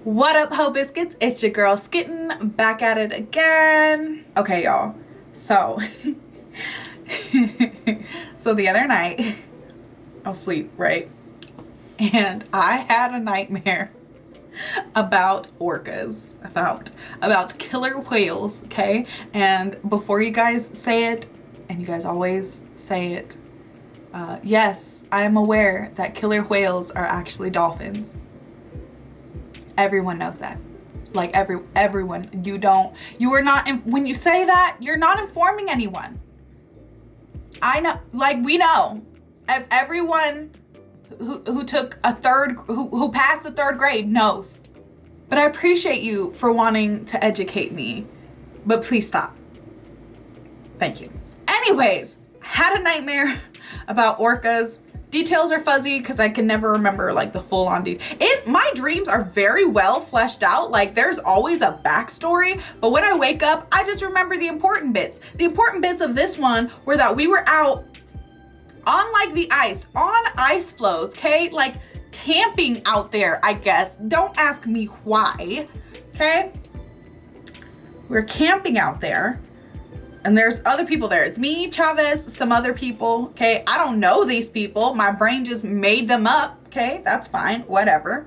What up, Ho Biscuits? It's your girl Skitten, back at it again. Okay, y'all. So, so the other night, I was asleep, right? And I had a nightmare about orcas, about killer whales, okay? And before you guys say it, and you guys always say it, yes, I am aware that killer whales are actually dolphins. Everyone knows that. Like everyone, you are not, when you say that, you're not informing anyone. I know, like we know, everyone who took who passed the third grade knows. But I appreciate you for wanting to educate me, but please stop. Thank you. Anyways, had a nightmare about orcas. Details are fuzzy because I can never remember like the full on detail. My dreams are very well fleshed out. Like there's always a backstory, but when I wake up, I just remember the important bits. The important bits of this one were that we were out on like the ice, on ice floes, okay? Like camping out there, I guess. Don't ask me why, okay? We're camping out there. And there's other people there. It's me, Chavez, some other people, okay? I don't know these people. My brain just made them up, okay? That's fine, whatever.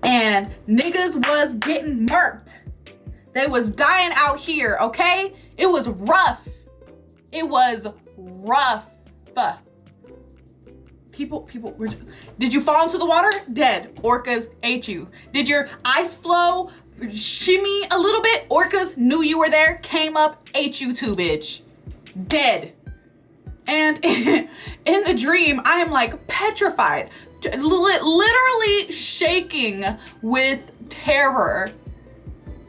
And niggas was getting murked. They was dying out here, okay? It was rough. It was rough. People were, did you fall into the water? Dead. Orcas ate you. Did your ice flow shimmy a little bit? Orcas knew you were there, came up, ate you too, bitch. Dead. And in the dream, I am like petrified, literally shaking with terror.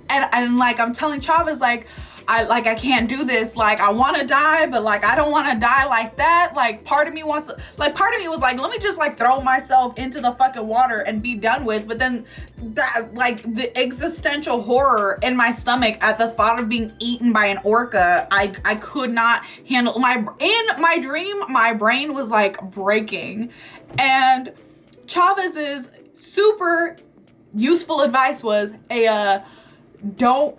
And like I'm telling Chavez, like, I can't do this. Like I want to die, but like I don't want to die like that. Like part of me was like, let me just like throw myself into the fucking water and be done with. But then that, like the existential horror in my stomach at the thought of being eaten by an orca, I could not handle. In my dream, my brain was like breaking. And Chavez's super useful advice was don't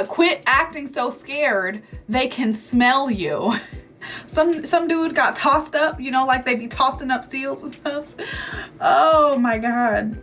quit acting so scared. They can smell you. Some dude got tossed up, you know, like they be tossing up seals and stuff. Oh my God.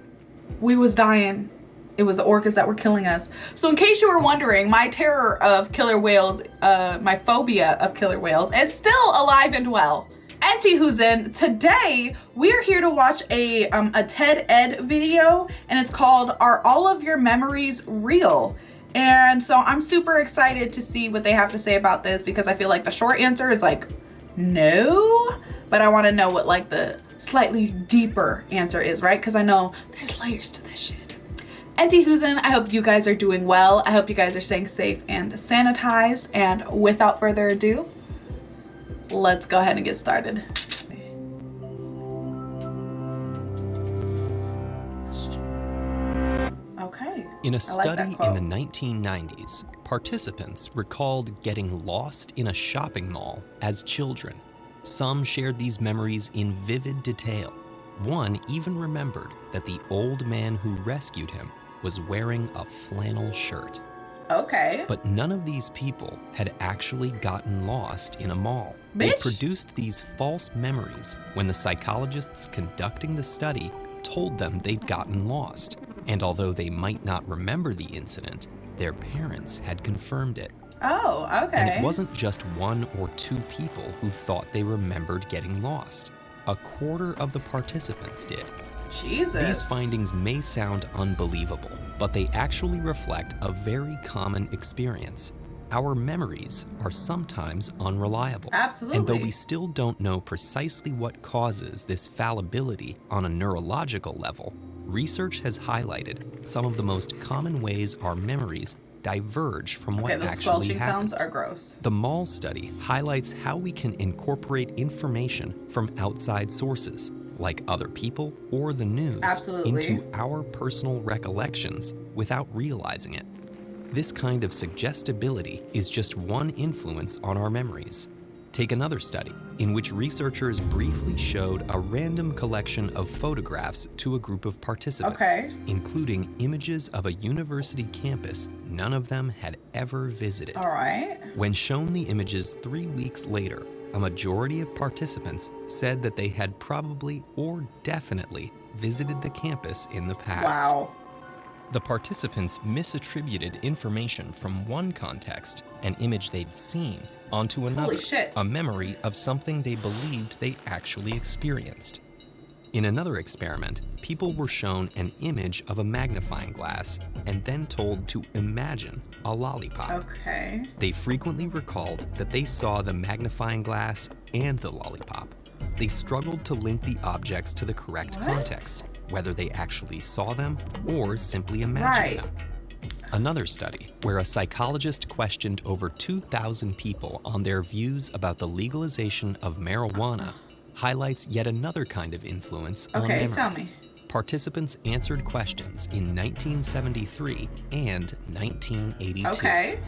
We was dying. It was the orcas that were killing us. So in case you were wondering, my terror of killer whales, my phobia of killer whales is still alive and well. Auntie who's in, today we're here to watch a TED Ed video, and it's called Are All of Your Memories Real? And so I'm super excited to see what they have to say about this, because I feel like the short answer is like, no, but I want to know what like the slightly deeper answer is, right? Because I know there's layers to this shit. Auntie who's in, I hope you guys are doing well. I hope you guys are staying safe and sanitized. And without further ado, let's go ahead and get started. Okay. In a study like that in the 1990s, participants recalled getting lost in a shopping mall as children. Some shared these memories in vivid detail. One even remembered that the old man who rescued him was wearing a flannel shirt. Okay. But none of these people had actually gotten lost in a mall. Bitch. They produced these false memories when the psychologists conducting the study told them they'd gotten lost. And although they might not remember the incident, their parents had confirmed it. Oh, okay. And it wasn't just one or two people who thought they remembered getting lost. A quarter of the participants did. Jesus. These findings may sound unbelievable, but they actually reflect a very common experience. Our memories are sometimes unreliable. Absolutely. And though we still don't know precisely what causes this fallibility on a neurological level, research has highlighted some of the most common ways our memories diverge from what the actually squelching happened. sounds are gross. The mall study highlights how we can incorporate information from outside sources, like other people or the news, Absolutely. into our personal recollections without realizing it. This kind of suggestibility is just one influence on our memories. Take another study in which researchers briefly showed a random collection of photographs to a group of participants, including images of a university campus none of them had ever visited. All right. When shown the images 3 weeks later, a majority of participants said that they had probably or definitely visited the campus in the past. Wow. The participants misattributed information from one context, an image they'd seen, onto another, Holy shit. a memory of something they believed they actually experienced. In another experiment, people were shown an image of a magnifying glass and then told to imagine a lollipop. Okay. They frequently recalled that they saw the magnifying glass and the lollipop. They struggled to link the objects to the correct context, whether they actually saw them or simply imagined them. Another study, where a psychologist questioned over 2,000 people on their views about the legalization of marijuana, highlights yet another kind of influence on memory. Okay, tell me. Participants answered questions in 1973 and 1982. Okay.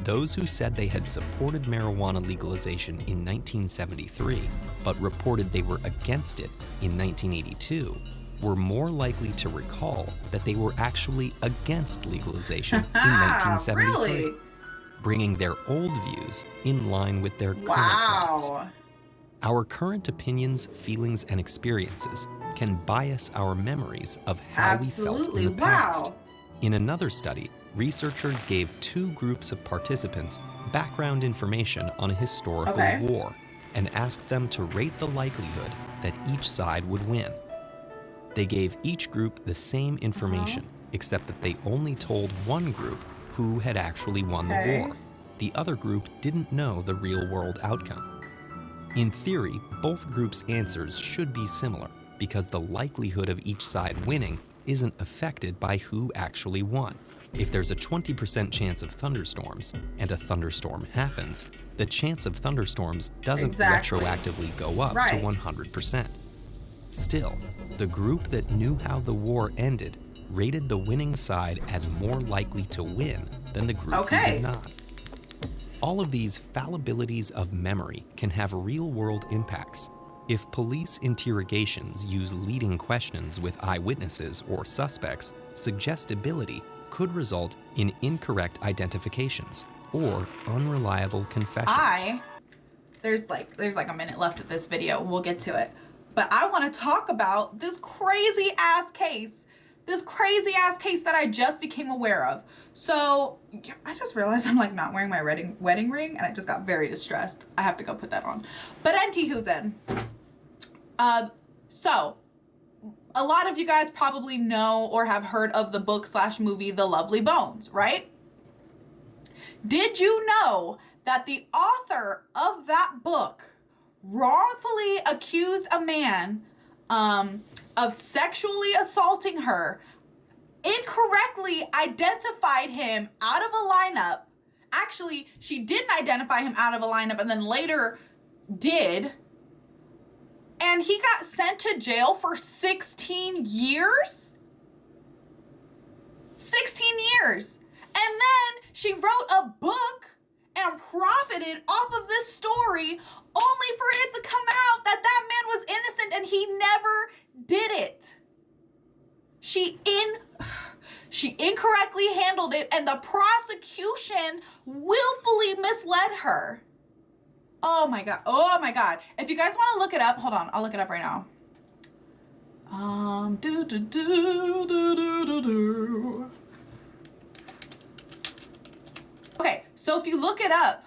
Those who said they had supported marijuana legalization in 1973, but reported they were against it in 1982, were more likely to recall that they were actually against legalization in 1973, Really? bringing their old views in line with their current ones. Wow. Our current opinions, feelings, and experiences can bias our memories of how we felt in the past. Wow. In another study, researchers gave 2 groups of participants background information on a historical war and asked them to rate the likelihood that each side would win. They gave each group the same information, except that they only told one group who had actually won the war. The other group didn't know the real-world outcome. In theory, both groups' answers should be similar, because the likelihood of each side winning isn't affected by who actually won. If there's a 20% chance of thunderstorms, and a thunderstorm happens, the chance of thunderstorms doesn't retroactively go up to 100%. Still, the group that knew how the war ended rated the winning side as more likely to win than the group who did not. All of these fallibilities of memory can have real-world impacts. If police interrogations use leading questions with eyewitnesses or suspects, suggestibility could result in incorrect identifications or unreliable confessions. There's like a minute left of this video. We'll get to it. But I want to talk about this crazy ass case that I just became aware of. So I just realized I'm like not wearing my wedding ring, and I just got very distressed. I have to go put that on. But anywho's so a lot of you guys probably know or have heard of the book/movie The Lovely Bones, right? Did you know that the author of that book wrongfully accused a man of sexually assaulting her, incorrectly identified him out of a lineup? Actually, she didn't identify him out of a lineup and then later did. And he got sent to jail for 16 years? 16 years. And then she wrote a book and profited off of this story only for it to come out that that man was innocent and he never did it. She incorrectly handled it, and the prosecution willfully misled her. Oh my God. Oh my God. If you guys want to look it up, hold on. I'll look it up right now. Okay, so if you look it up,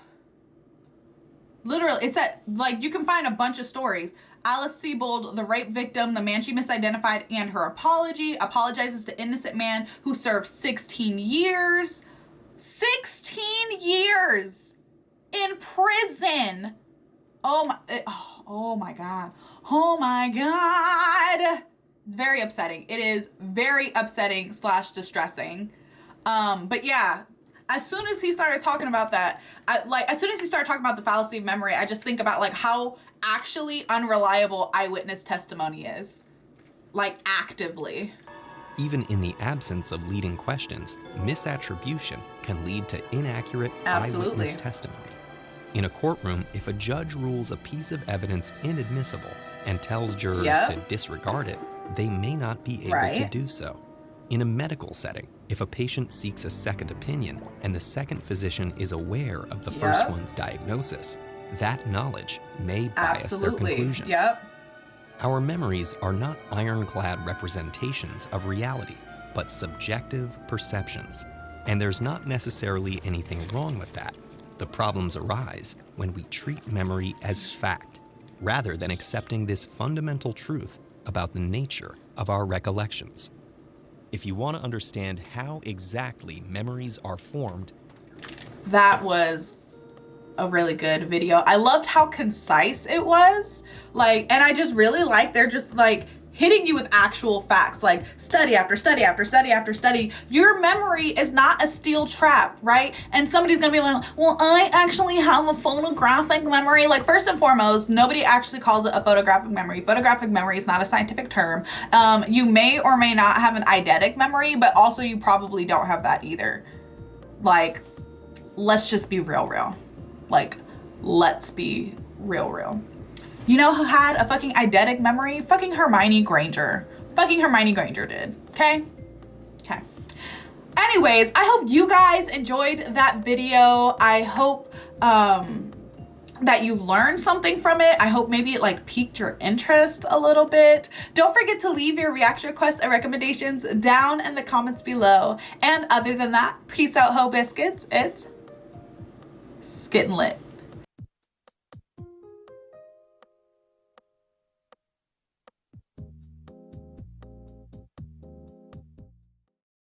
literally, it's at, like, you can find a bunch of stories. Alice Sebold, the rape victim, the man she misidentified, and her apology, apologizes to innocent man who served 16 years. 16 years in prison. Oh my God. Oh my God. It's very upsetting. It is very upsetting / distressing. But yeah, as soon as he started talking about that, as soon as he started talking about the fallacy of memory, I just think about like how actually unreliable eyewitness testimony is. Like actively. Even in the absence of leading questions, misattribution can lead to inaccurate eyewitness testimony. In a courtroom, if a judge rules a piece of evidence inadmissible and tells jurors Yep. to disregard it, they may not be able to Right. do so. In a medical setting, if a patient seeks a second opinion and the second physician is aware of the first Yep. one's diagnosis, that knowledge may bias their Absolutely. conclusion. Yep. Our memories are not ironclad representations of reality, but subjective perceptions. And there's not necessarily anything wrong with that. The problems arise when we treat memory as fact, rather than accepting this fundamental truth about the nature of our recollections. If you want to understand how exactly memories are formed, That was a really good video. I loved how concise it was. Like, and I just really like they're just like hitting you with actual facts, like study after study after study after study. Your memory is not a steel trap, right? And somebody's gonna be like, well, I actually have a photographic memory. Like, first and foremost, nobody actually calls it a photographic memory. Photographic memory is not a scientific term. You may or may not have an eidetic memory, but also you probably don't have that either. Like, let's just be real. Like, let's be real. You know who had a fucking eidetic memory? Fucking Hermione Granger. Fucking Hermione Granger did. Okay? Okay. Anyways, I hope you guys enjoyed that video. I hope that you learned something from it. I hope maybe it like piqued your interest a little bit. Don't forget to leave your reaction requests and recommendations down in the comments below. And other than that, peace out, ho biscuits. It's Skittin' Lit.